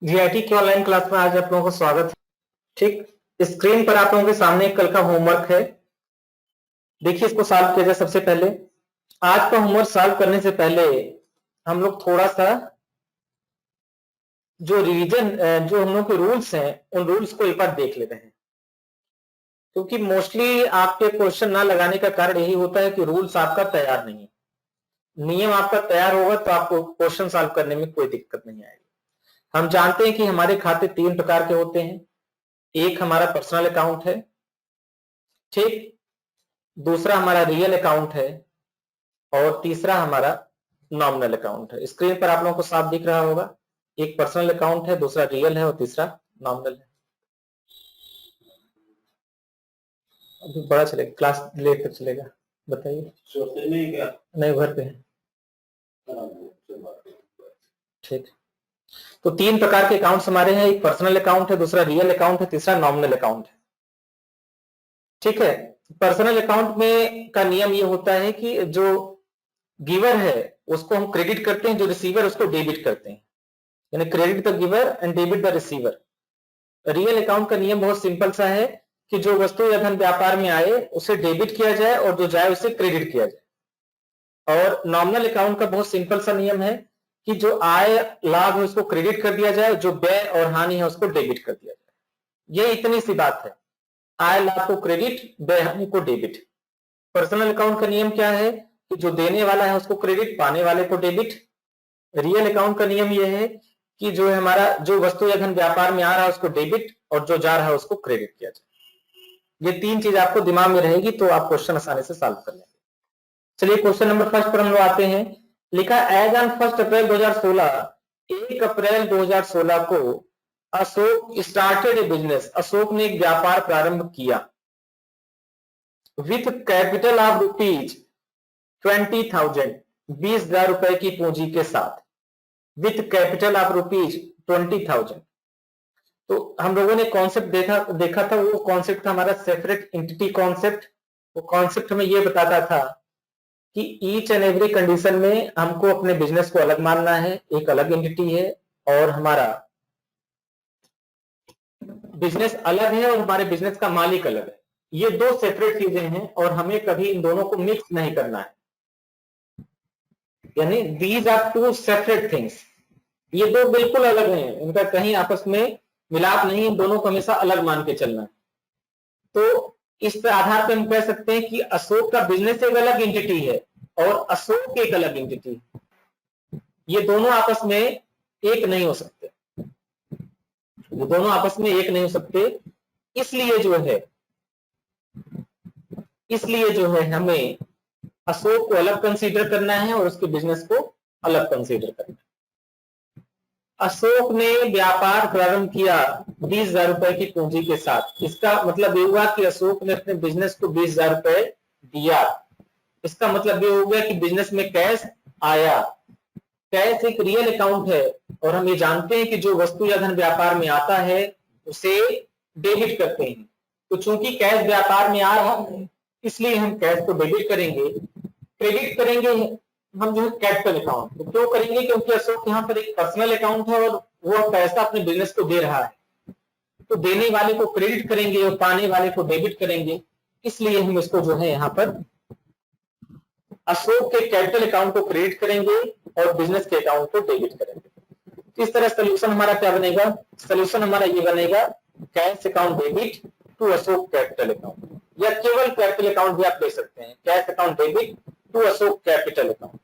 GIT की online class में आज आप लोगों को स्वागत है। ठीक, स्क्रीन पर आप लोगों के सामने कल का होमवर्क है। देखिए, इसको सॉल्व किया जाए। सबसे पहले आज का होमवर्क सॉल्व करने से पहले हम लोग थोड़ा सा जो रिवीजन जो हम लोग के रूल्स हैं उन रूल्स को एक बार देख लेते हैं, क्योंकि मोस्टली आपके क्वेश्चन ना लगाने का कारण यही होता है कि रूल्स आपका तैयार नहीं है। नियम आपका तैयार होगा तो आपको क्वेश्चन सॉल्व करने में कोई दिक्कत नहीं आएगी। हम जानते हैं कि हमारे खाते 3 प्रकार के होते हैं। एक हमारा पर्सनल अकाउंट है, ठीक, दूसरा हमारा रियल अकाउंट है और तीसरा हमारा नॉमिनल अकाउंट है। स्क्रीन पर आप लोगों को साफ दिख रहा होगा। एक पर्सनल अकाउंट है, दूसरा रियल है और तीसरा नॉमिनल है। अभी बड़ा चलेगा, क्लास लेट तक चलेगा। बताइए। नहीं क्या? नहीं, घर पे है। ठीक, तो 3 प्रकार के अकाउंट्स हमारे हैं। एक पर्सनल अकाउंट है, दूसरा रियल अकाउंट है, तीसरा नॉमिनल अकाउंट है। ठीक है, पर्सनल अकाउंट में का नियम ये होता है कि जो गिवर है उसको हम क्रेडिट करते हैं, जो रिसीवर उसको डेबिट करते हैं, यानी credit the giver and debit the receiver. Real account का नियम बहुत सिंपल सा है कि जो वस्तु या धन व्यापार में आए उसे डेबिट किया जाए और जो जाए उसे क्रेडिट किया जाए। और नॉमिनल अकाउंट का बहुत सिंपल सा नियम है कि जो आय लाभ है उसको क्रेडिट कर दिया जाए, जो व्यय और हानि है उसको डेबिट कर दिया जाए। ये इतनी सी बात है। आय लाभ को क्रेडिट, व्यय हानि को डेबिट। पर्सनल अकाउंट का नियम क्या है कि जो देने वाला है उसको क्रेडिट, पाने वाले को डेबिट। रियल अकाउंट का नियम यह है कि जो हमारा जो वस्तु या धन व्यापार में आ रहा है उसको डेबिट और जो जा रहा है उसको क्रेडिट किया जाए। ये 3 चीज आपको दिमाग में रहेगी तो आप क्वेश्चन आसानी से सॉल्व कर लेंगे। चलिए क्वेश्चन नंबर फर्स्ट पर हम लोग आते हैं। लिखा एज ऑन 1 अप्रैल 2016, 1 अप्रैल 2016 को अशोक स्टार्टेड ए बिजनेस, अशोक ने एक व्यापार प्रारंभ किया विथ कैपिटल ऑफ रुपीज 20,000, 20,000 रुपए की पूंजी के साथ। With capital of rupees 20,000। तो हम लोगों ने कॉन्सेप्ट देखा था। वो कॉन्सेप्ट था हमारा सेपरेट एंटिटी कॉन्सेप्ट। वो कॉन्सेप्ट हमें ये बताता था कि ईच एंड एवरी कंडीशन में हमको अपने बिजनेस को अलग मानना है, एक अलग एंटिटी है और हमारा बिजनेस अलग है और हमारे बिजनेस का मालिक अलग है। ये 2 सेपरेट चीजें हैं और हमें कभी इन दोनों को मिक्स नहीं करना है, यानी दीज आर 2 सेपरेट थिंग्स। ये 2 बिल्कुल अलग हैं, इनका कहीं आपस में मिलाप नहीं, इन दोनों को हमेशा अलग मान के चलना है। तो इस आधार पर हम कह सकते हैं कि अशोक का बिजनेस एक अलग एंटिटी है और अशोक एक अलग एंटिटी है। ये दोनों आपस में एक नहीं हो सकते, ये दोनों आपस में एक नहीं हो सकते। इसलिए जो है हमें अशोक को अलग कंसीडर करना है और उसके बिजनेस को अलग कंसीडर करना है। अशोक ने व्यापार प्रारंभ किया 20,000 रुपए की पूंजी के साथ। इसका मतलब ये हुआ कि अशोक ने अपने बिजनेस को 20,000 रुपए दिया। इसका मतलब ये हो गया कि बिजनेस में कैश आया। कैश एक रियल अकाउंट है और हम ये जानते हैं कि जो वस्तु या धन व्यापार में आता है उसे डेबिट करते हैं। तो चूंकि कैश व्यापार में आ रहा है इसलिए हम कैश को डेबिट करेंगे। क्रेडिट करेंगे हम जो है कैपिटल अकाउंट। तो क्यों करेंगे? क्योंकि अशोक यहाँ पर एक पर्सनल अकाउंट है और वो पैसा अपने बिजनेस को दे रहा है, तो देने वाले को क्रेडिट करेंगे और पाने वाले को डेबिट करेंगे। इसलिए हम इसको जो है यहाँ पर अशोक के कैपिटल अकाउंट को क्रेडिट करेंगे और बिजनेस के अकाउंट को डेबिट करेंगे। इस तरह सोल्यूशन हमारा क्या बनेगा? सोल्यूशन हमारा ये बनेगा cash account debit to Ashok capital account, या केवल कैपिटल अकाउंट भी आप ले सकते हैं, cash account debit to Ashok capital account.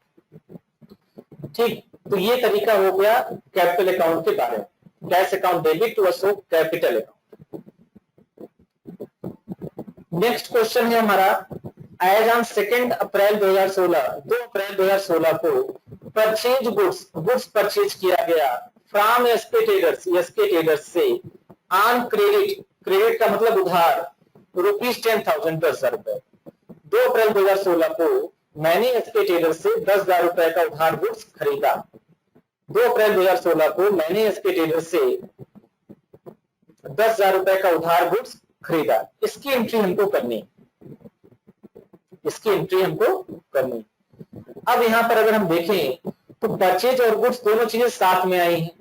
ठीक, तो ये तरीका हो गया कैपिटल अकाउंट के बारे में, cash account debit to Ashok capital account. Next question है हमारा एज ऑन 2 अप्रैल 2016, 2 अप्रैल 2016 को परचेज गुड्स परचेज किया गया फ्रॉम एसके ट्रेडर्स से ऑन क्रेडिट, क्रेडिट का मतलब उधार, रुपीज 10,000, 10,000 रुपए। 2 अप्रैल 2016 को मैंने एसके ट्रेडर्स से 10,000 रुपए का उधार गुड्स खरीदा। 2 अप्रैल 2016 को मैंने एसके ट्रेडर्स से 10,000 रुपए का उधार गुड्स खरीदा। इसकी एंट्री हमको करनी, इसकी एंट्री हमको करनी। अब यहां पर अगर हम देखें तो परचेज और गुड्स दोनों चीजें साथ में आई हैं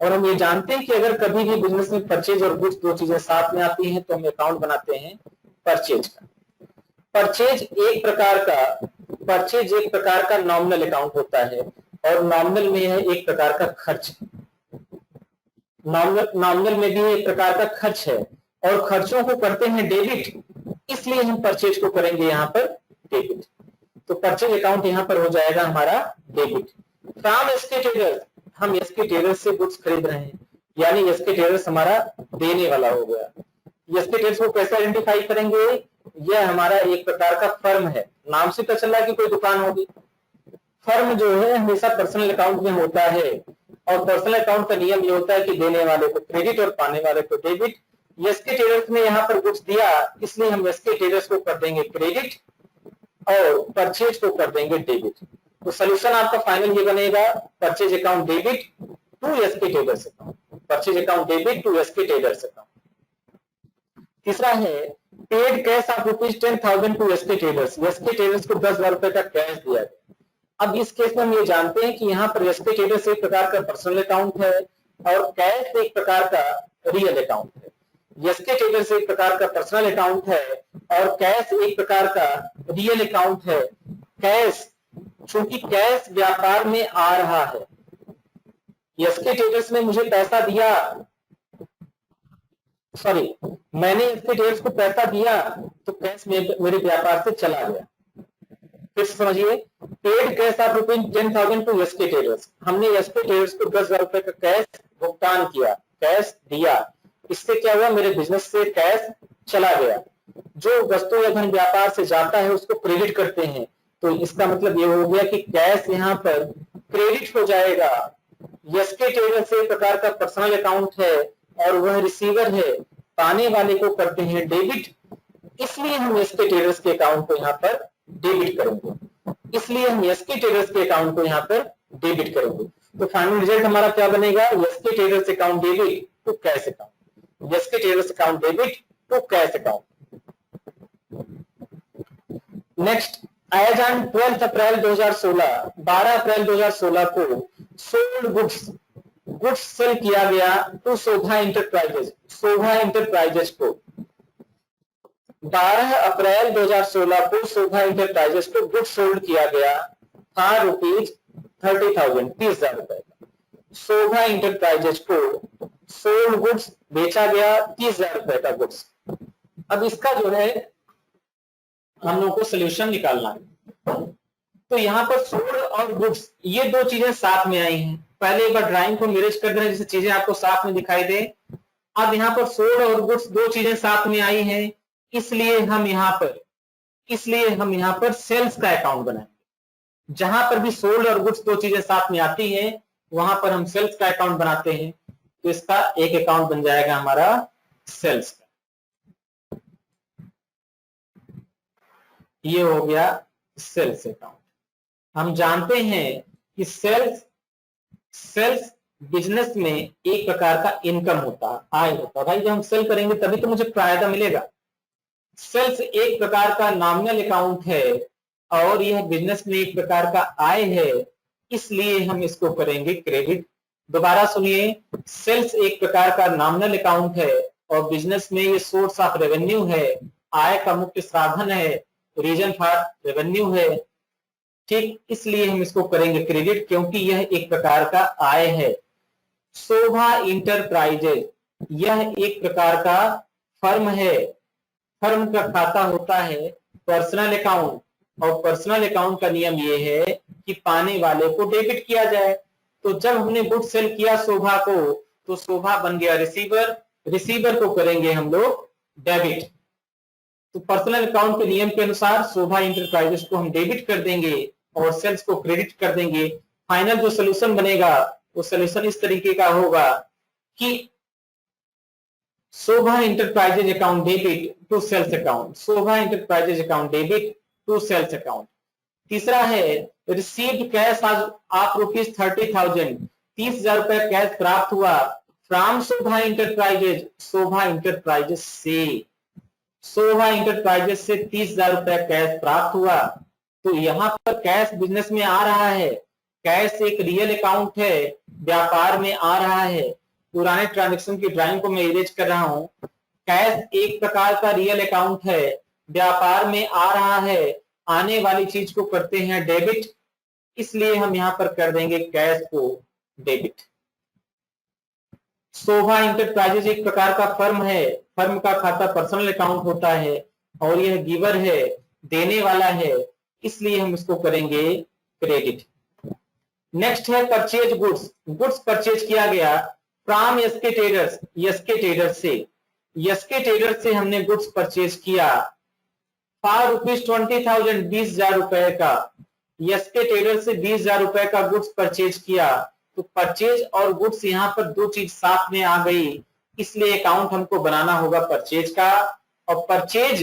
और हम ये जानते हैं कि अगर कभी भी बिजनेस में परचेज और गुड्स दो चीजें साथ में आती हैं तो हम अकाउंट बनाते हैं परचेज का। परचेज एक प्रकार का नॉमिनल अकाउंट होता है और नॉमिनल में है एक प्रकार का खर्च। नॉमिनल में भी एक प्रकार का खर्च है और खर्चों को करते हैं डेबिट, इसलिए हम परचेज को करेंगे यहाँ पर डेबिट। तो परचेज अकाउंट यहाँ पर हो जाएगा हमारा डेबिट। फ्रॉम एसके टेलर्स, हम एसके टेलर्स से गुड्स खरीद रहे हैं, यानी एसके टेलर्स हमारा देने वाला हो गया। एसके टेलर्स को कैसे आइडेंटिफाई करेंगे? यह हमारा एक प्रकार का फर्म है, नाम से पता चल रहा है कि कोई दुकान होगी। फर्म जो है हमेशा पर्सनल अकाउंट में होता है और पर्सनल अकाउंट का नियम ये होता है कि देने वाले को क्रेडिट और पाने वाले को डेबिट। एसके टेलर्स ने यहाँ पर गुड्स दिया, इसलिए हम एसके टेलर्स को कर देंगे क्रेडिट और परचेज को कर देंगे डेबिट। तो सोल्यूशन आपका फाइनल ये बनेगा, purchase account debit to SK Tailors account, purchase account debit to SK Tailors account. तीसरा है paid cash of ₹10,000 to SK Tailors, SK Tailors को 10,000 रुपए का कैश दिया गया। अब इस केस में हम ये जानते हैं कि यहाँ पर एसके टेलर्स एक प्रकार का पर्सनल अकाउंट है और कैश एक प्रकार का रियल अकाउंट है। एसके टेलर्स एक प्रकार का पर्सनल अकाउंट है और कैश एक प्रकार का रियल अकाउंट है। कैश, चूंकि कैश व्यापार में आ रहा है, एसके टेलर्स ने मुझे पैसा दिया, सॉरी मैंने एसके टेलर्स को पैसा दिया तो कैश मेरे व्यापार से चला गया। फिर समझिए, paid cash of ₹10,000 to SK Tailors, हमने एसके टेलर्स को 10,000 रुपए का कैश भुगतान किया, कैश दिया, इससे क्या हुआ, मेरे बिजनेस से कैश चला गया। जो वस्तु या धन व्यापार से जाता है उसको क्रेडिट करते हैं, तो इसका मतलब ये हो गया कि कैश यहाँ पर क्रेडिट हो जाएगा। एसके टेलर्स से एक प्रकार का पर्सनल अकाउंट है और वह रिसीवर है, पाने वाले को करते हैं डेबिट, इसलिए हम एसके टेलर्स के अकाउंट को यहाँ पर डेबिट करेंगे, इसलिए हम एसके टेलर्स के अकाउंट को यहाँ पर डेबिट करेंगे। तो फाइनल रिजल्ट हमारा क्या बनेगा, SK Tailors account debit to cash account, SK Tailors account debit to cash account. Next, as on 12 अप्रैल 2016, 12 अप्रैल 2016 को सोल्ड गुड्स सेल किया गया to Shobha enterprises, Shobha Enterprises को 12 अप्रैल 2016 को शोभा इंटरप्राइजेज को गुड्स सोल्ड किया गया था ₹30,000, 30,000 रुपए का। शोभा इंटरप्राइजेज को सोल्ड गुड्स बेचा गया 30,000 रुपए का गुड्स। अब इसका जो है हम लोगों को सोल्यूशन निकालना है। तो यहाँ पर सोल्ड और गुड्स ये दो चीजें साथ में आई हैं। पहले एक बार ड्राइंग को मिरेज कर दें जिससे चीजें आपको साथ में दिखाई दे। अब यहाँ पर सोल्ड और गुड्स दो चीजें साथ में आई हैं, इसलिए हम यहाँ पर सेल्स का अकाउंट बनाएंगे। जहां पर भी सोल्ड और गुड्स दो चीजें साथ में आती हैं वहां पर हम सेल्स का अकाउंट बनाते हैं। तो इसका एक अकाउंट बन जाएगा हमारा सेल्स का। ये हो गया सेल्स अकाउंट। हम जानते हैं कि सेल्स बिजनेस में एक प्रकार का इनकम होता है, आय होता है। भाई जब हम सेल करेंगे तभी तो मुझे फायदा मिलेगा। सेल्स एक प्रकार का नॉमिनल अकाउंट है और यह बिजनेस में एक प्रकार का आय है, इसलिए हम इसको करेंगे क्रेडिट। दोबारा सुनिए, सेल्स एक प्रकार का नॉमिनल अकाउंट है और बिजनेस में ये सोर्स ऑफ रेवेन्यू है, आय का मुख्य साधन है, रीजन फॉर रेवेन्यू है, ठीक, इसलिए हम इसको करेंगे क्रेडिट क्योंकि यह एक प्रकार का आय है। शोभा इंटरप्राइजेज यह एक प्रकार का फर्म है, फर्म का खाता होता है पर्सनल अकाउंट और पर्सनल अकाउंट का नियम ये है कि पाने वाले को डेबिट किया जाए। तो जब हमने गुड सेल किया शोभा को तो शोभा बन गया रिसीवर, रिसीवर को करेंगे हम लोग डेबिट। तो पर्सनल अकाउंट के नियम के अनुसार शोभा इंटरप्राइजेस को हम डेबिट कर देंगे और सेल्स को क्रेडिट कर देंगे। फाइनल जो सोल्यूशन बनेगा वो सोल्यूशन इस तरीके का होगा कि Shobha enterprises account debit to sales account, Shobha enterprises account debit to sales account. तीसरा है रिसीव्ड कैश ऑफ ₹30,000, 30,000 रुपए कैश प्राप्त हुआ from Shobha enterprises, Shobha enterprises से, शोभा इंटरप्राइजेज से 30,000 रुपए कैश प्राप्त हुआ। तो यहाँ पर कैश बिजनेस में आ रहा है, कैश एक रियल अकाउंट है, व्यापार में आ रहा है। पुराने ट्रांजेक्शन की ड्राइंग को मैं इरेज कर रहा हूं। कैश एक प्रकार का रियल अकाउंट है, व्यापार में आ रहा है, आने वाली चीज को करते हैं डेबिट, इसलिए हम यहां पर कर देंगे कैश को डेबिट। शोभा इंटरप्राइजेज एक प्रकार का फर्म है, फर्म का खाता पर्सनल अकाउंट होता है और यह गिवर है, देने वाला है, इसलिए हम इसको करेंगे क्रेडिट। नेक्स्ट है परचेज गुड्स, गुड्स परचेज किया गया from SK Traders, SK Traders से, एसके ट्रेडर्स से हमने गुड्स परचेज किया फॉर रुपीज 20,000, 20,000 रुपए का, एसके ट्रेडर से 20,000 रुपए का गुड्स परचेज किया। तो परचेज और गुड्स यहाँ पर दो चीज साथ में आ गई, इसलिए अकाउंट हमको बनाना होगा परचेज का। और परचेज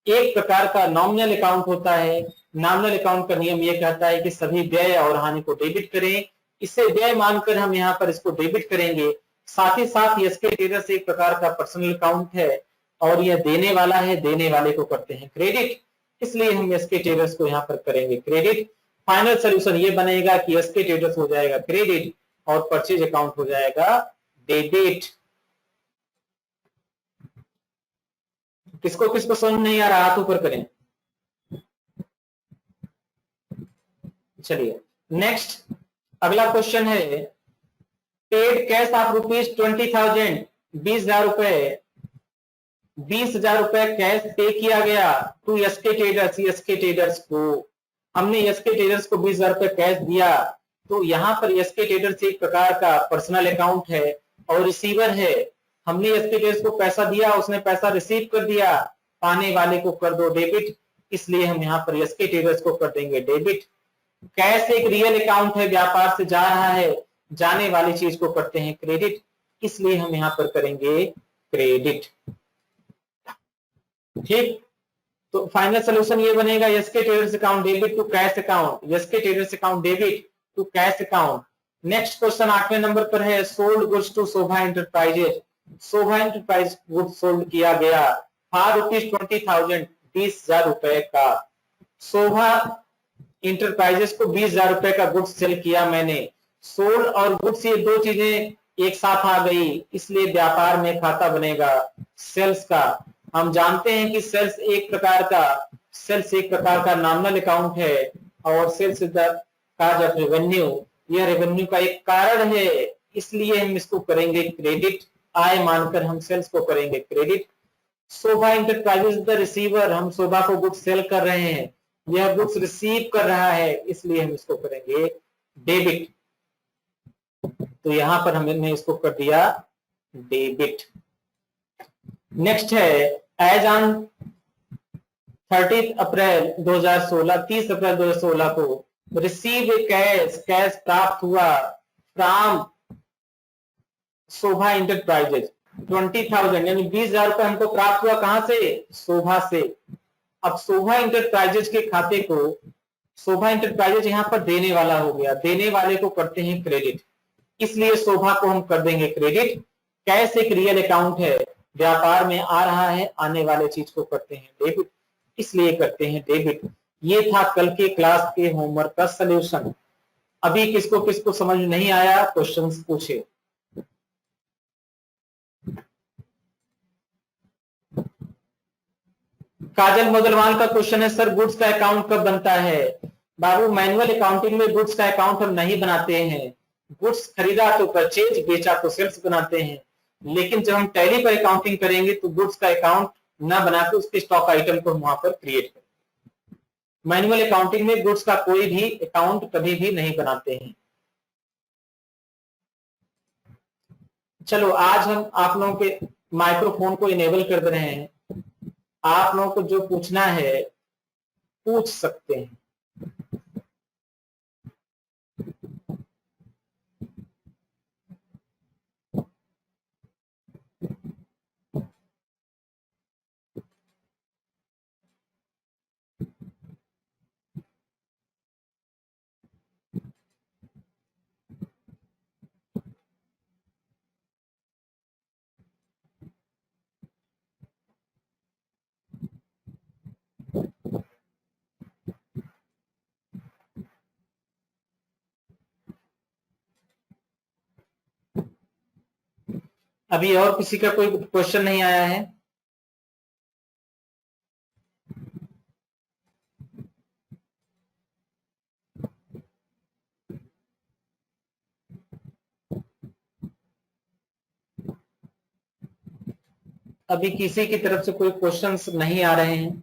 एक प्रकार का नॉमिनल अकाउंट होता है। नॉमिनल अकाउंट का नियम यह कहता है कि सभी व्यय और हानि को डेबिट करें, इसे व्यय मानकर हम यहाँ पर इसको डेबिट करेंगे। साथ ही साथ एसके ट्रेडर्स एक प्रकार का पर्सनल अकाउंट है और यह देने वाला है, देने वाले को करते हैं क्रेडिट, इसलिए हम एसके ट्रेडर्स को यहाँ पर करेंगे क्रेडिट। फाइनल सोल्यूशन ये बनेगा कि एसके ट्रेडर्स हो जाएगा क्रेडिट और परचेज अकाउंट हो जाएगा डेबिट। किसको किसको समझ नहीं आ रहा, हाथ ऊपर करें। चलिए नेक्स्ट अगला क्वेश्चन है, पेड कैश ऑफ रुपीज 20,000, 20,000 रुपए, 20,000 रुपए कैश पे किया गया to SK Traders, SK Traders को हमने एसके ट्रेडर्स को 20,000 रुपए कैश दिया। तो यहाँ पर एसके ट्रेडर्स एक प्रकार का पर्सनल अकाउंट है और रिसीवर है। हमने एसके ट्रेडर्स को पैसा दिया, उसने पैसा रिसीव कर दिया, पाने वाले को कर दो डेबिट, इसलिए हम यहाँ पर एसके ट्रेडर्स को कर देंगे डेबिट। कैश एक रियल अकाउंट है, व्यापार से जा रहा है, जाने वाली चीज को करते हैं क्रेडिट, इसलिए हम यहाँ पर करेंगे क्रेडिट। ठीक, तो फाइनल सोल्यूशन ये बनेगा SK traders account debit to cash account, SK traders account debit to cash account. Next question 8वें नंबर पर है, sold goods to Shobha enterprises, Shobha enterprise goods sold किया गया फॉर रुपीज 20,000, 20,000 रुपए का। शोभा इंटरप्राइजेस को 20,000 रुपए का गुड्स सेल किया मैंने। सोल्ड और गुड्स ये दो चीजें एक साथ आ गई, इसलिए व्यापार में खाता बनेगा सेल्स का। हम जानते हैं कि सेल्स एक प्रकार का नॉमिनल अकाउंट है और sales is the cause of revenue, यह रेवेन्यू का एक कारण है, इसलिए हम इसको करेंगे क्रेडिट, आय मानकर हम सेल्स को करेंगे credit. Shobha enterprises the receiver, हम शोभा को गुड्स सेल कर रहे हैं, यह गुड्स रिसीव कर रहा है, इसलिए हम इसको करेंगे डेबिट। तो यहां पर हमने इसको कर दिया डेबिट। नेक्स्ट है, एज ऑन 30 अप्रैल 2016, 30 अप्रैल 2016 को रिसीव कैश, कैश प्राप्त हुआ फ्रॉम शोभा इंटरप्राइजेज 20,000, यानी 20,000 रुपए हमको प्राप्त हुआ, कहां से, शोभा से। अब शोभा इंटरप्राइजेज के खाते को, शोभा इंटरप्राइजेज यहां पर देने वाला हो गया, देने वाले को करते हैं क्रेडिट, इसलिए शोभा को हम कर देंगे क्रेडिट। कैश एक रियल अकाउंट है, व्यापार में आ रहा है, आने वाले चीज को करते हैं डेबिट, इसलिए करते हैं डेबिट। ये था कल के क्लास के होमवर्क का सलूशन। अभी किसको किसको समझ नहीं आया, क्वेश्चंस पूछे। काजल मोदलवाल का क्वेश्चन है, सर गुड्स का अकाउंट कब बनता है। बाबू मैनुअल अकाउंटिंग में गुड्स का अकाउंट हम नहीं बनाते हैं, गुड्स खरीदा तो परचेज, बेचा तो सेल्स बनाते हैं। लेकिन जब हम टैली पर अकाउंटिंग करेंगे तो गुड्स का अकाउंट ना बनाकर उसके स्टॉक आइटम को वहां पर क्रिएट करें। मैनुअल अकाउंटिंग में गुड्स का कोई भी अकाउंट कभी भी नहीं बनाते हैं। चलो आज हम आप लोगों के माइक्रोफोन को इनेबल कर दे रहे हैं, आप लोगों को जो पूछना है पूछ सकते हैं। अभी और किसी का कोई क्वेश्चन नहीं आया है? अभी किसी की तरफ से कोई क्वेश्चंस नहीं आ रहे हैं।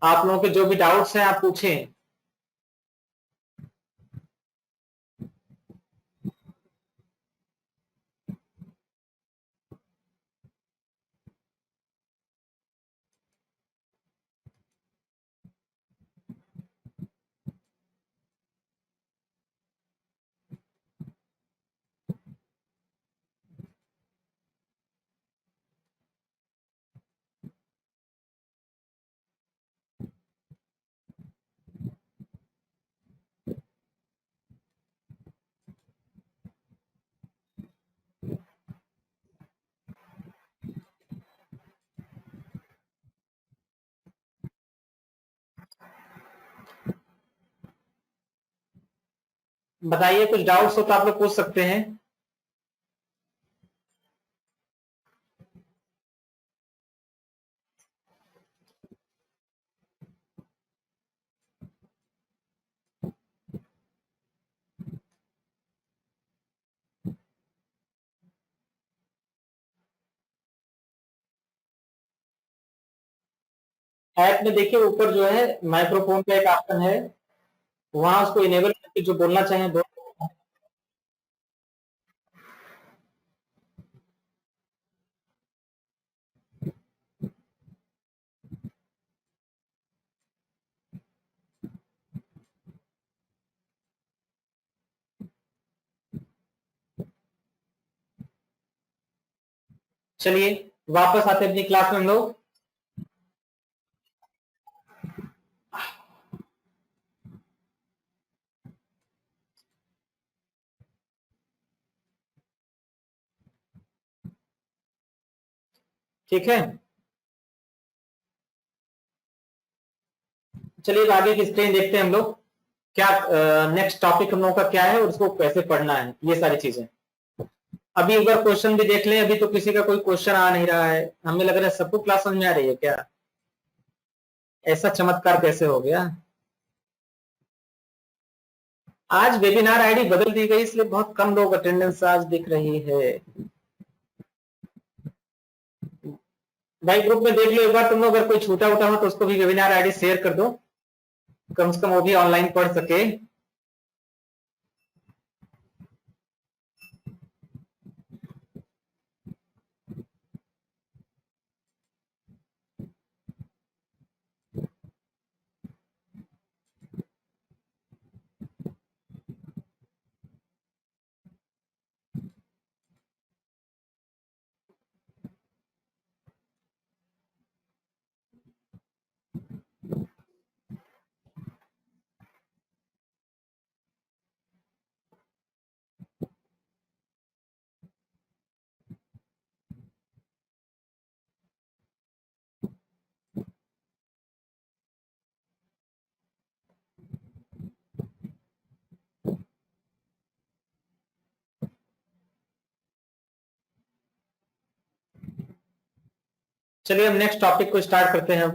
आप लोगों के जो भी डाउट्स हैं आप पूछें। बताइए, कुछ डाउट्स हो तो आप लोग पूछ सकते हैं। ऐप में देखिए ऊपर जो है माइक्रोफोन का एक ऑप्शन है, वहां उसको इनेबल करके जो बोलना चाहें बोल। चलिए वापस आते हैं अपनी क्लास में हम लोग। ठीक है, चलिए आगे की स्क्रीन देखते हैं हम लोग। क्या नेक्स्ट टॉपिक हम लोगों का क्या है और उसको कैसे पढ़ना है, ये सारी चीजें। अभी एक बार क्वेश्चन भी देख लें। अभी तो किसी का कोई क्वेश्चन आ नहीं रहा है। हमें लग रहा है सबको क्लास समझ में आ रही है क्या? ऐसा चमत्कार कैसे हो गया? आज वेबिनार आईडी बदल दी गई, इसलिए बहुत कम लोग अटेंडेंस आज दिख रही है। भाई ग्रुप में देख लो एक बार तुम लोग, अगर कोई छूटा उटा हो तो उसको भी वेबिनार आईडी शेयर कर दो, कम से कम वो भी ऑनलाइन पढ़ सके। चलिए हम नेक्स्ट टॉपिक को स्टार्ट करते हैं।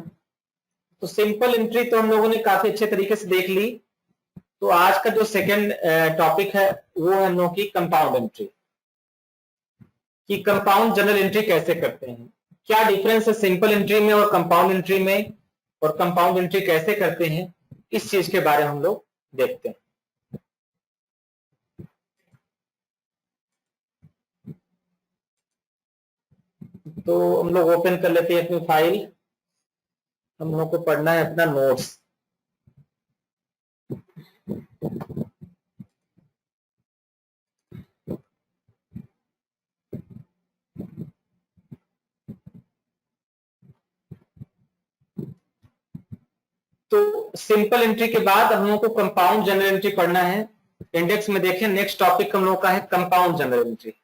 तो सिंपल एंट्री तो हम लोगों ने काफी अच्छे तरीके से देख ली। तो आज का जो सेकंड टॉपिक है वो है हम लोगों की कंपाउंड एंट्री, कि कंपाउंड जनरल एंट्री कैसे करते हैं, क्या डिफरेंस है सिंपल एंट्री में और कंपाउंड एंट्री में, और कंपाउंड एंट्री कैसे करते हैं, इस चीज के बारे में हम लोग देखते हैं। तो हम लोग ओपन कर लेते हैं अपनी फाइल। हम लोग को पढ़ना है अपना नोट्स। तो सिंपल एंट्री के बाद हम लोगों को कंपाउंड जनरल एंट्री पढ़ना है। इंडेक्स में देखें नेक्स्ट टॉपिक हम लोग का है कंपाउंड जनरल एंट्री।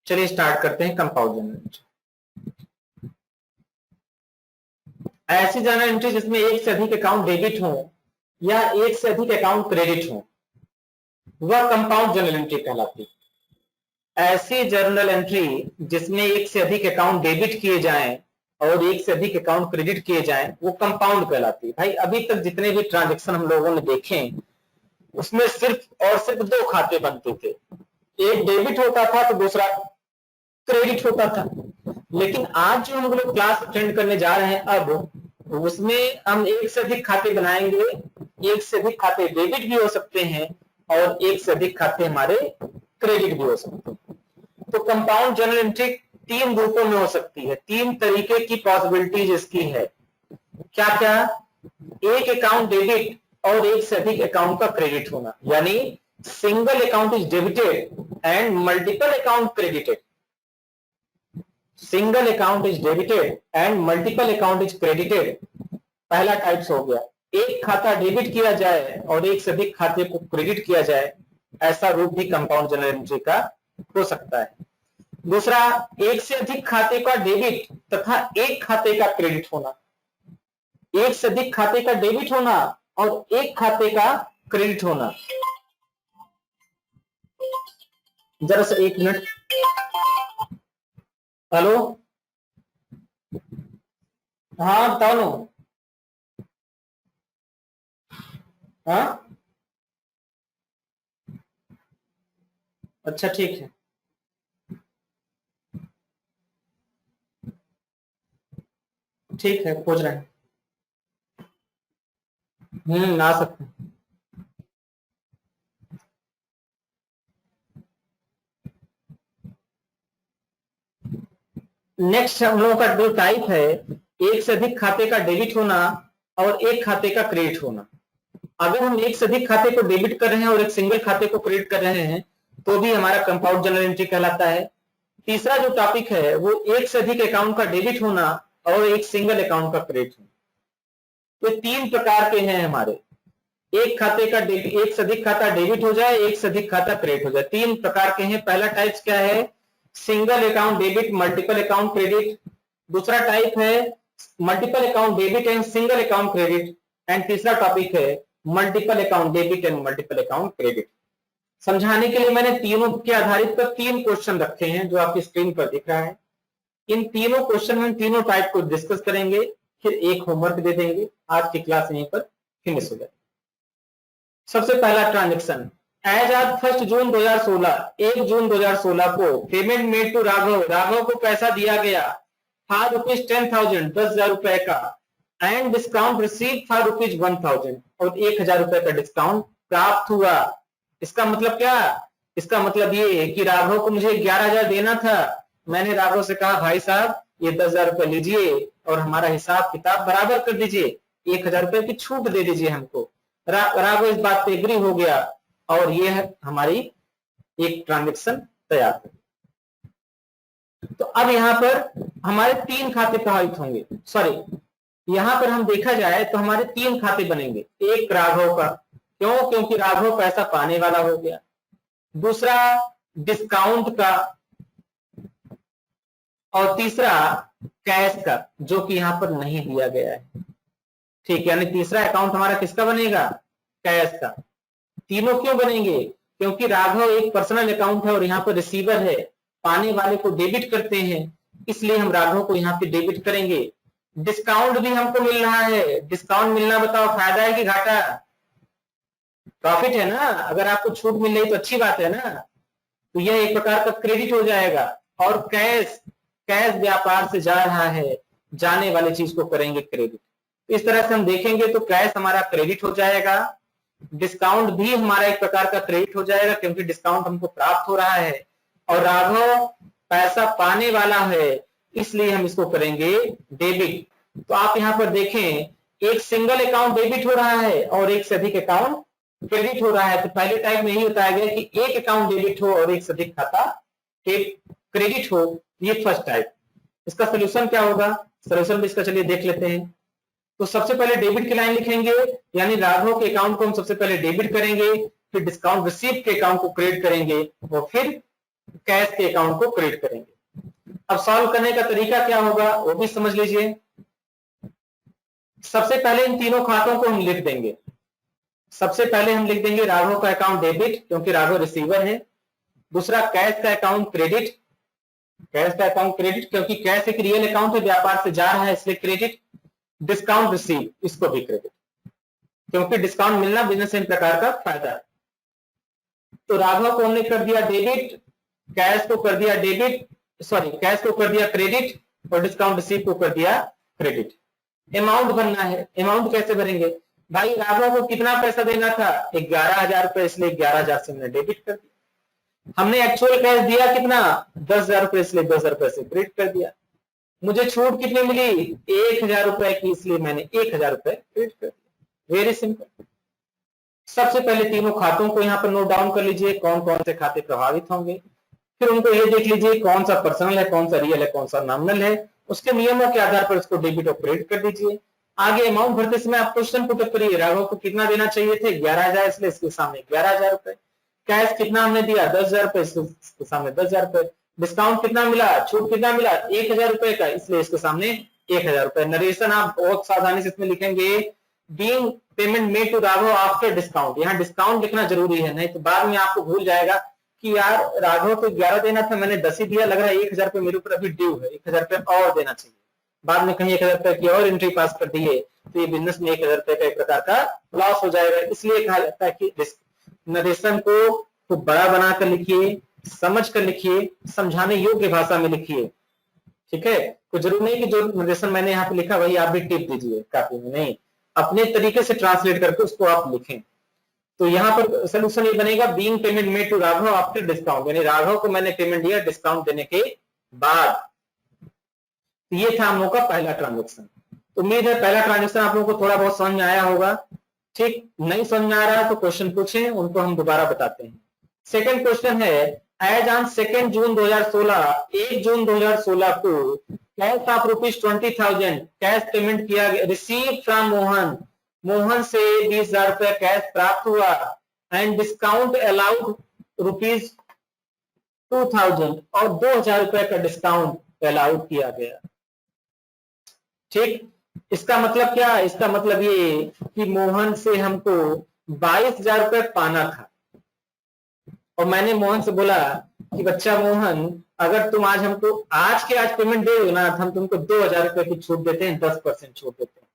चलिए स्टार्ट करते हैं कंपाउंड जनरल एंट्री। ऐसी जनरल एंट्री जिसमें एक से अधिक अकाउंट डेबिट हो या एक से अधिक अकाउंट क्रेडिट हो, वह कंपाउंड जनरल एंट्री कहलाती है। ऐसी जर्नल एंट्री जिसमें एक से अधिक अकाउंट डेबिट किए जाएं और एक से अधिक अकाउंट क्रेडिट किए जाएं, वो कंपाउंड कहलाती है। भाई अभी तक जितने भी ट्रांजैक्शन हम लोगों ने देखे उसमें सिर्फ और सिर्फ दो खाते बनते थे, एक डेबिट होता था तो दूसरा क्रेडिट होता था। लेकिन आज जो हम लोग क्लास अटेंड करने जा रहे हैं अब उसमें हम एक से अधिक खाते बनाएंगे, एक से अधिक खाते डेबिट भी हो सकते हैं और एक से अधिक खाते हमारे क्रेडिट भी हो सकते हैं। तो कंपाउंड जर्नल एंट्री तीन रूपों में हो सकती है, तीन तरीके की पॉसिबिलिटीज इसकी है। क्या क्या? एक अकाउंट डेबिट और एक से अधिक अकाउंट का क्रेडिट होना, यानी single account is debited and multiple account credited. Single account is debited and multiple account is credited, पहला टाइप्स हो गया। एक खाता डेबिट किया जाए और एक से अधिक खाते को क्रेडिट किया जाए, ऐसा रूप भी कंपाउंड जर्नल एंट्री का हो सकता है। दूसरा, एक से अधिक खाते का डेबिट तथा एक खाते का क्रेडिट होना, एक से अधिक खाते का डेबिट होना और एक खाते का क्रेडिट होना। जरा सा एक मिनट, हेलो, हाँ बताओ ना। हाँ अच्छा ठीक है, ठीक है खोज रहे हैं। आ सकते हैं। नेक्स्ट हम लोगों का जो टाइप है, एक से अधिक खाते का डेबिट होना और एक खाते का क्रेडिट होना। अगर हम एक से अधिक खाते को डेबिट कर रहे हैं और एक सिंगल खाते को क्रेडिट कर रहे हैं तो भी हमारा कंपाउंड जर्नल एंट्री कहलाता है। तीसरा जो टॉपिक है वो एक से अधिक अकाउंट का डेबिट होना और एक सिंगल अकाउंट का क्रेडिट होना। तो तीन प्रकार के हैं हमारे, एक खाते का एक से अधिक खाता डेबिट हो जाए, एक से अधिक खाता क्रेडिट हो जाए, तीन प्रकार के हैं। पहला टाइप क्या है? Single account debit multiple account credit. दूसरा टाइप है multiple account debit and single account credit. And तीसरा टॉपिक है multiple account debit and multiple account credit. समझाने के लिए मैंने तीनों के आधारित पर तीन क्वेश्चन रखे हैं जो आपकी स्क्रीन पर दिख रहा है। इन तीनों क्वेश्चन में तीनों टाइप को डिस्कस करेंगे, फिर एक होमवर्क दे देंगे। आज की क्लास यहीं पर फिनिश हो जाए। सबसे पहला ट्रांजेक्शन, एज ऑफ 1 जून 2016, 1 जून 2016 को payment made to Raghav, Raghav को पैसा दिया गया फॉर रुपीज 10,000, 10,000 रुपए का, and discount receive for rupees 1,000, और 1,000 रुपए का डिस्काउंट प्राप्त हुआ। इसका मतलब क्या? इसका मतलब ये कि राघव को मुझे 11,000 देना था। मैंने राघव से कहा भाई साहब ये 10,000 रुपए लीजिए और हमारा हिसाब किताब बराबर कर दीजिए, 1,000 रुपए की छूट दे दीजिए हमको। राघव इस बात पे एग्री हो गया और ये है हमारी एक ट्रांजेक्शन तैयार है। तो अब यहाँ पर हमारे तीन खाते प्रभावित होंगे। सॉरी, यहाँ पर हम देखा जाए तो हमारे तीन खाते बनेंगे। एक राघव का, क्यों? क्योंकि राघव पैसा पाने वाला हो गया। दूसरा डिस्काउंट का, और तीसरा कैश का, जो कि यहाँ पर नहीं दिया गया है। ठीक, यानी तीसरा अकाउंट हमारा किसका बनेगा? कैश का। तीनों क्यों बनेंगे? क्योंकि राघव एक पर्सनल अकाउंट है और यहाँ पर रिसीवर है, पाने वाले को डेबिट करते हैं, इसलिए हम राघव को यहाँ पे डेबिट करेंगे। डिस्काउंट भी हमको मिल रहा है। डिस्काउंट मिलना बताओ फायदा है कि घाटा? प्रॉफिट है ना। अगर आपको छूट मिल रही तो अच्छी बात है ना। तो यह एक प्रकार का क्रेडिट हो जाएगा। और कैश, कैश व्यापार से जा रहा है, जाने वाली चीज को करेंगे क्रेडिट। इस तरह से हम देखेंगे तो कैश हमारा क्रेडिट हो जाएगा, डिस्काउंट भी हमारा एक प्रकार का क्रेडिट हो जाएगा क्योंकि डिस्काउंट हमको प्राप्त हो रहा है, और राघव पैसा पाने वाला है इसलिए हम इसको करेंगे डेबिट। तो आप यहाँ पर देखें, एक सिंगल अकाउंट डेबिट हो रहा है और एक से अधिक अकाउंट क्रेडिट हो रहा है। तो पहले टाइप में यही बताया गया कि एक अकाउंट डेबिट हो और एक से अधिक खाता क्रेडिट हो, ये फर्स्ट टाइप। इसका सोल्यूशन क्या होगा? सोल्यूशन भी इसका चलिए देख लेते हैं। तो सबसे पहले डेबिट की लाइन लिखेंगे, यानी राघव के अकाउंट को हम सबसे पहले डेबिट करेंगे, फिर डिस्काउंट रिसीव के अकाउंट को क्रेडिट करेंगे और फिर कैश के अकाउंट को क्रेडिट करेंगे। अब सॉल्व करने का तरीका क्या होगा वो भी समझ लीजिए। सबसे पहले इन तीनों खातों को हम लिख देंगे। सबसे पहले हम लिख देंगे राघव का अकाउंट डेबिट, क्योंकि राघव रिसीवर है। दूसरा कैश का अकाउंट क्रेडिट, कैश का अकाउंट क्रेडिट क्योंकि कैश एक रियल अकाउंट है, व्यापार से जा रहा है इसलिए क्रेडिट। डिस्काउंट रिसीव, इसको भी क्रेडिट क्योंकि डिस्काउंट मिलना बिजनेस में प्रकार का फायदा है। तो राघव को हमने कर दिया डेबिट, कैश को कर दिया डेबिट, सॉरी कैश को कर दिया क्रेडिट और डिस्काउंट रिसीव को कर दिया क्रेडिट। अमाउंट भरना है, अमाउंट कैसे भरेंगे भाई? राघव को कितना पैसा देना था? 11,000 रुपए, इसलिए 11,000 से हमने डेबिट कर दिया। हमने एक्चुअल कैश दिया कितना? 10,000 रुपए, इसलिए 10,000 रुपए से क्रेडिट कर दिया। मुझे छूट कितनी मिली? 1,000 रुपए की, इसलिए मैंने 1,000 रुपए क्रेडिट कर दिया। Very simple. सबसे पहले तीनों खातों को यहाँ पर नोट डाउन कर लीजिए, कौन कौन से खाते प्रभावित होंगे। फिर उनको ये देख लीजिए कौन सा पर्सनल है, कौन सा रियल है, कौन सा नॉमिनल है। उसके नियमों के आधार पर उसको डेबिट और क्रेडिट कर दीजिए। आगे अमाउंट भरते समय आप क्वेश्चन पुट अप करिए, राघव को कितना देना चाहिए थे? 11,000, इसलिए इसके सामने 11,000 रुपए। कैश कितना हमने दिया? 10,000 रुपए, इसके सामने 10,000 रुपए। डिस्काउंट कितना मिला? छूट कितना मिला? 1,000 रुपए का, इसलिए इसके सामने 1,000 रुपए। नरेशन आप बहुत सावधानी से इसमें लिखेंगे, being payment made to Raghav after discount. यहाँ डिस्काउंट लिखना जरूरी है, नहीं तो बाद में आपको भूल जाएगा कि यार राघव को 11 देना था, मैंने 10 ही दिया, लग रहा है 1,000 रुपए मेरे ऊपर अभी ड्यू है, 1,000 रुपए और देना चाहिए। बाद में कहीं 1,000 रुपए की और एंट्री पास कर दिए तो ये बिजनेस में 1,000 रुपए का एक प्रकार का लॉस हो जाएगा। इसलिए कहा जाता है कि नरेशन को बड़ा बनाकर लिखिए, समझ कर लिखिए, समझाने योग्य भाषा में लिखिए। ठीक है, तो जरूर नहीं कि जो नरेशन मैंने यहाँ पे लिखा वही आप भी टिप दीजिए कॉपी में, नहीं, अपने तरीके से ट्रांसलेट करके उसको आप लिखें। तो यहाँ पर सोल्यूशन ये बनेगा, being payment made to Raghav after discount, यानी राघव को मैंने पेमेंट दिया डिस्काउंट देने के बाद। ये था हम लोग का पहला ट्रांजेक्शन। उम्मीद है पहला ट्रांजेक्शन आप लोगों को थोड़ा बहुत समझ में आया होगा। ठीक, नहीं समझ में आ रहा है तो क्वेश्चन पूछें, उनको हम दोबारा बताते हैं। सेकंड क्वेश्चन है, एज ऑन 2 जून 2016, 1 जून 2016 को कैश ऑफ ₹20,000 कैश पेमेंट किया गया, रिसीव फ्रॉम मोहन, मोहन से 20,000 रुपए कैश प्राप्त हुआ एंड डिस्काउंट अलाउड ₹2,000 और 2,000 रुपए का डिस्काउंट अलाउड किया गया। ठीक, इसका मतलब क्या? इसका मतलब ये कि मोहन से हमको 22,000 रुपए पाना था और मैंने मोहन से बोला कि बच्चा मोहन, अगर तुम आज हमको आज के आज पेमेंट दे दो ना तो हम तुमको 2,000 रुपए की छूट देते हैं, 10% छूट देते हैं।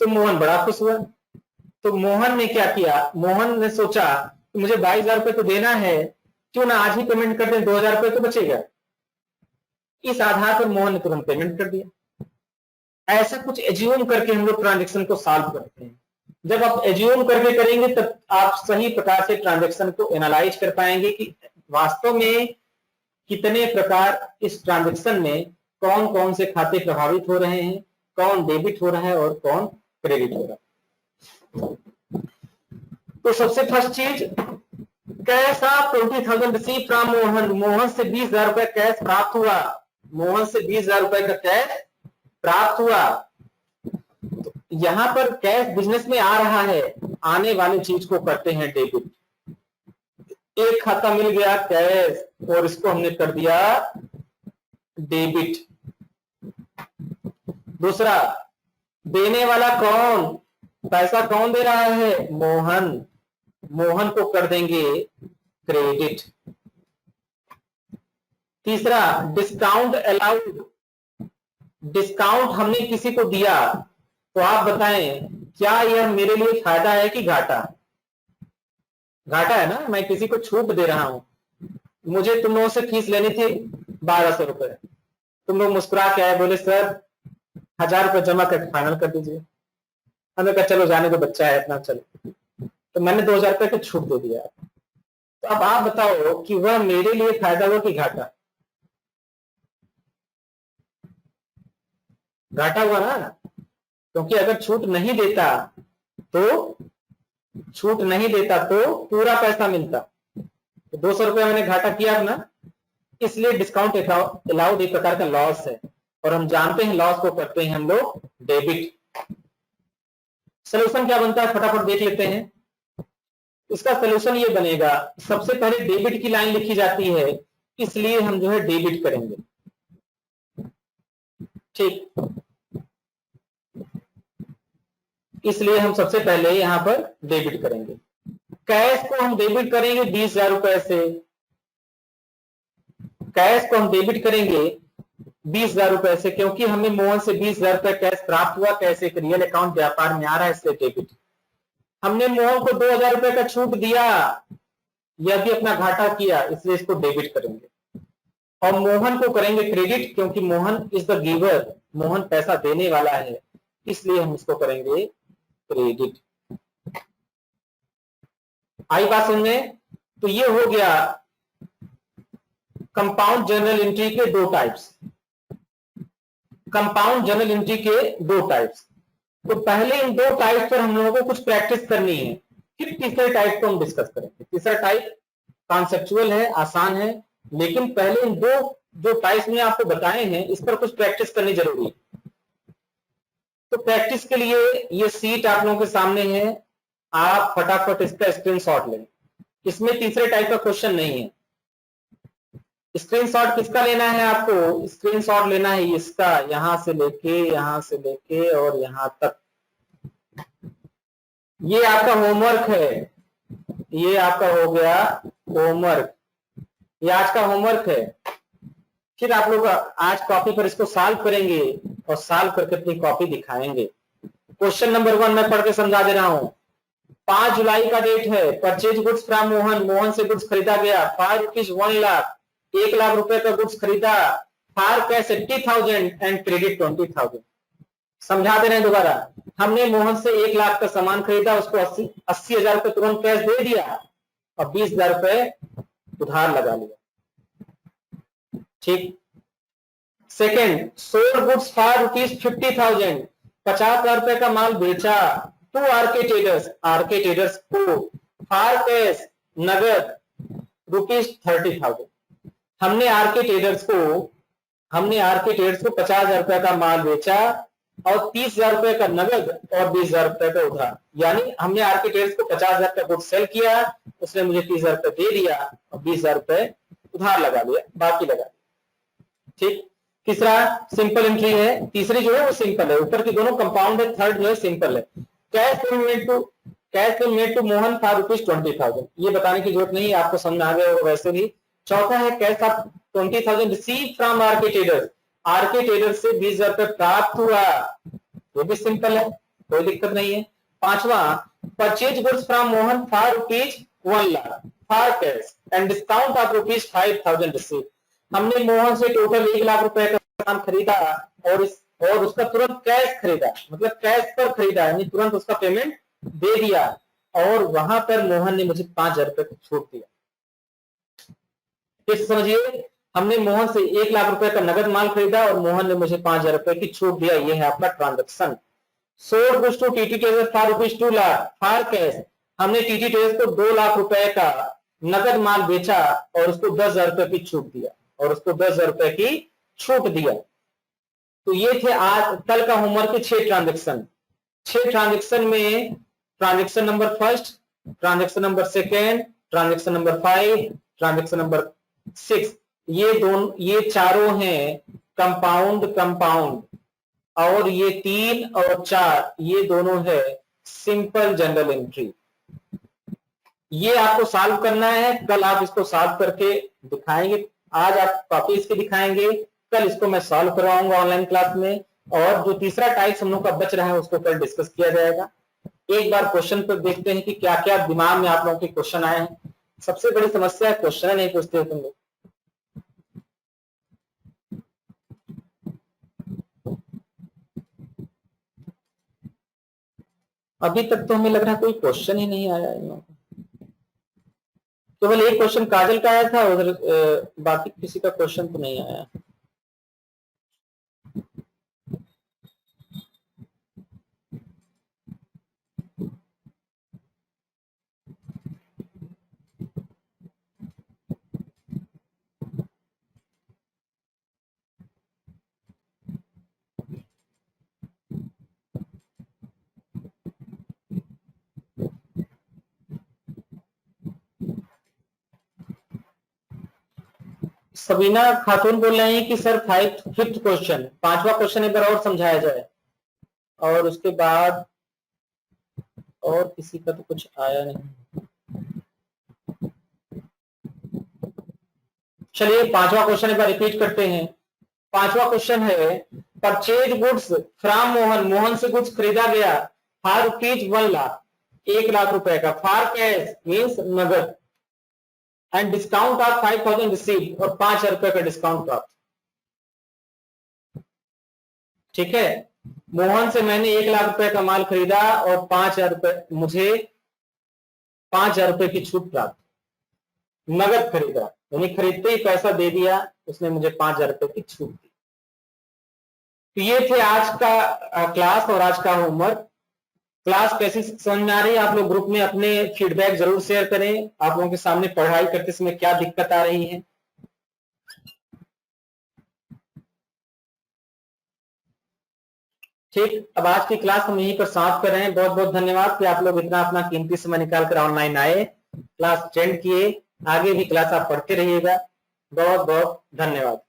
तो मोहन बड़ा खुश हुआ। तो मोहन ने क्या किया? मोहन ने सोचा कि मुझे 22,000 रुपए तो देना है, क्यों ना आज ही पेमेंट कर दें, 2,000 रुपए तो बचेगा। इस आधार पर मोहन ने तुरंत पेमेंट कर दिया। ऐसा कुछ एज्यूम करके हम लोग ट्रांजेक्शन को सॉल्व करते हैं। जब आप एज्यूम करके करेंगे तब आप सही प्रकार से ट्रांजेक्शन को एनालाइज कर पाएंगे कि वास्तव में कितने प्रकार इस ट्रांजेक्शन में कौन कौन से खाते प्रभावित हो रहे हैं, कौन डेबिट हो रहा है और कौन क्रेडिट हो रहा है। तो सबसे फर्स्ट चीज, cash of 20,000 receive from Mohan, Mohan से 20,000 रुपए कैश प्राप्त हुआ, मोहन से 20,000 रुपए का कैश प्राप्त हुआ। तो यहां पर कैश बिजनेस में आ रहा है, आने वाली चीज को करते हैं डेबिट। एक खाता मिल गया कैश और इसको हमने कर दिया डेबिट। दूसरा, देने वाला कौन? पैसा कौन दे रहा है? मोहन, मोहन को कर देंगे क्रेडिट। तीसरा, डिस्काउंट अलाउड, डिस्काउंट हमने किसी को दिया तो आप बताएं क्या यह मेरे लिए फायदा है कि घाटा? घाटा है ना, मैं किसी को छूट दे रहा हूं। मुझे तुम लोगों से फीस लेनी थी 1,200 रुपए, तुम लोग मुस्कुरा के आए, बोले सर 1,000 रुपए जमा करके फाइनल कर दीजिए। हमने कहा चलो जाने दो, बच्चा है इतना, चलो, तो मैंने 2,000 रुपए का छूट दे दिया। तो अब आप बताओ कि वह मेरे लिए फायदा हुआ कि घाटा? घाटा हुआ ना, क्योंकि अगर छूट नहीं देता तो पूरा पैसा मिलता। तो 200 रुपए मैंने घाटा किया ना, इसलिए डिस्काउंट अलाउड एक प्रकार का लॉस है और हम जानते हैं लॉस को करते हैं हम लोग डेबिट। सोल्यूशन क्या बनता है फटाफट देख लेते हैं। इसका सोल्यूशन ये बनेगा, सबसे पहले डेबिट की लाइन लिखी जाती है, इसलिए हम जो है डेबिट करेंगे। ठीक, इसलिए हम सबसे पहले यहां पर डेबिट करेंगे। कैश को हम डेबिट करेंगे 20,000 रुपए से, कैश को हम डेबिट करेंगे 20,000 रुपए से, क्योंकि हमें मोहन से 20,000 रुपए कैश प्राप्त हुआ, कैश एक रियल अकाउंट व्यापार में आ रहा है, इसलिए डेबिट। हमने मोहन को 2,000 रुपए का छूट दिया, यह भी अपना घाटा किया, इसलिए इसको डेबिट करेंगे। और मोहन को करेंगे क्रेडिट, क्योंकि Mohan is the giver, Mohan पैसा देने वाला है, इसलिए हम इसको करेंगे क्रेडिट। आई बात समझ में? तो ये हो गया कंपाउंड जर्नल एंट्री के दो टाइप्स, कंपाउंड जर्नल एंट्री के दो टाइप्स। तो पहले इन दो टाइप्स पर हम लोगों को कुछ प्रैक्टिस करनी है, फिर तीसरे टाइप को हम डिस्कस करेंगे। तीसरा टाइप कॉन्सेप्चुअल है, आसान है, लेकिन पहले इन दो जो टाइप्स में आपको बताए हैं इस पर कुछ प्रैक्टिस करनी जरूरी है। तो प्रैक्टिस के लिए ये सीट आप लोगों के सामने है, आप फटाफट इसका स्क्रीनशॉट लें। इसमें तीसरे टाइप का क्वेश्चन नहीं है। स्क्रीनशॉट किसका लेना है आपको? स्क्रीनशॉट लेना है इसका, यहां से लेके और यहां तक। ये आपका होमवर्क है, ये आपका हो गया होमवर्क, ये आज का होमवर्क है। फिर आप लोग आज कॉपी पर इसको सॉल्व करेंगे और सॉल्व करके अपनी कॉपी दिखाएंगे। क्वेश्चन नंबर 1 मैं पढ़ के समझा दे रहा हूं। 5 जुलाई का डेट है। Purchase goods from Mohan, Mohan से गुड्स खरीदा गया 5 रुपीज 1 लाख, 1 लाख रुपए का गुड्स खरीदा, फार कैश 80,000 एंड क्रेडिट 20,000। समझा दे रहे हैं दोबारा। हमने मोहन से 1 लाख का सामान खरीदा, उसको 80,000 रुपए तुरंत कैश दे दिया और 20,000 रुपए उधार लगा लिया। ठीक। Second, sold goods for rupees 50,000, 50,000 रुपए का माल बेचा to RK Traders, RK Traders को फॉर कैश नगद रुपीज 30,000। हमने आरके ट्रेडर्स को 50,000 रुपए का माल बेचा और 30,000 रुपए का नगद और 20,000 रुपए का उधार। यानी हमने आरके ट्रेडर्स को 50,000 का गुड्स सेल किया, उसने मुझे 30,000 रुपए दे दिया और 20,000 रुपए उधार लगा लिया, बाकी लगा लिया। ठीक। तीसरा सिंपल एंट्री है, तीसरी जो है वो सिंपल है, ऊपर की दोनों कंपाउंड है, थर्ड जो है सिंपल है। Cash payment to Mohan for rupees 20,000, ये बताने की जरूरत नहीं है, आपको समझ आ गया होगा वैसे भी। चौथा है cash of 20,000 receive from RK Traders, RK Traders से 20,000 रुपए प्राप्त हुआ, ये भी सिंपल है, कोई दिक्कत नहीं है। पांचवा, purchase goods from Mohan for rupees 1 lakh for cash and discount of rupees 5,000 receive. हमने मोहन से टोटल 1 लाख रुपए का सामान खरीदा और उसका तुरंत कैश खरीदा, मतलब कैश पर खरीदा, यानी तुरंत उसका पेमेंट दे दिया और वहां पर मोहन ने मुझे 5,000 रुपए की छूट दिया। फिर समझिए, हमने मोहन से 1 लाख रुपए का नगद माल खरीदा और मोहन ने मुझे 5,000 रुपए की छूट दिया, ये है आपका transaction. Sold goods to TT Traders for rupees 2 lakh for cash, हमने टीटी ट्रेडर्स को 2 लाख रुपए का नगद माल बेचा और उसको 10,000 रुपए की छूट दिया और उसको 10,000 रुपए की छूट दिया। तो ये थे आज कल का होमवर्क के 6 ट्रांजेक्शन। 6 ट्रांजेक्शन में transaction number first, transaction number second, transaction number 5, transaction number 6, ये चारों हैं कंपाउंड और ये 3 और 4 ये दोनों है सिंपल जनरल एंट्री। ये आपको सॉल्व करना है, कल आप इसको सॉल्व करके दिखाएंगे। आज आप कॉपी इसके दिखाएंगे, कल इसको मैं सॉल्व करवाऊंगा ऑनलाइन क्लास में, और जो तीसरा टाइप हम लोग का बच रहा है उसको कल डिस्कस किया जाएगा। एक बार क्वेश्चन पर देखते हैं कि क्या क्या दिमाग में आप लोगों के क्वेश्चन आए हैं। सबसे बड़ी समस्या है क्वेश्चन नहीं पूछते तुम लोग। अभी तक तो हमें लग रहा है कोई क्वेश्चन ही नहीं आया इन लोगों को। केवल एक क्वेश्चन काजल का आया था, उधर बाकी किसी का क्वेश्चन तो नहीं आया। सबीना खातून बोल रहे हैं कि सर 5th क्वेश्चन, 5वां क्वेश्चन एक बार और समझाया जाए, और उसके बाद और किसी का तो कुछ आया नहीं। चलिए पांचवा क्वेश्चन एक बार रिपीट करते हैं। पांचवा क्वेश्चन है purchase goods from Mohan, Mohan से कुछ खरीदा गया फॉर रुपीज 1 लाख, 1 लाख रुपए का, फॉर कैश मीन्स नगद, एंड डिस्काउंट ऑफ 5000 रिसीव, और 5000 रुपए का डिस्काउंट प्राप्त। ठीक है, मोहन से मैंने 1 लाख रुपए का माल खरीदा और 5000 रुपए, मुझे 5000 रुपए की छूट प्राप्त, नगद खरीदा, यानी खरीदते ही पैसा दे दिया, उसने मुझे 5000 रुपए की छूट दी। तो ये थे आज का क्लास और आज का होमवर्क। क्लास कैसी समझ में आ रही है? आप लोग ग्रुप में अपने फीडबैक जरूर शेयर करें, आप लोगों के सामने पढ़ाई करते समय क्या दिक्कत आ रही है। ठीक, अब आज की क्लास हम यहीं पर समाप्त कर रहे हैं। बहुत बहुत धन्यवाद कि आप लोग इतना अपना कीमती समय निकाल कर ऑनलाइन आए, क्लास अटेंड किए। आगे भी क्लास आप पढ़ते रहिएगा। बहुत बहुत धन्यवाद।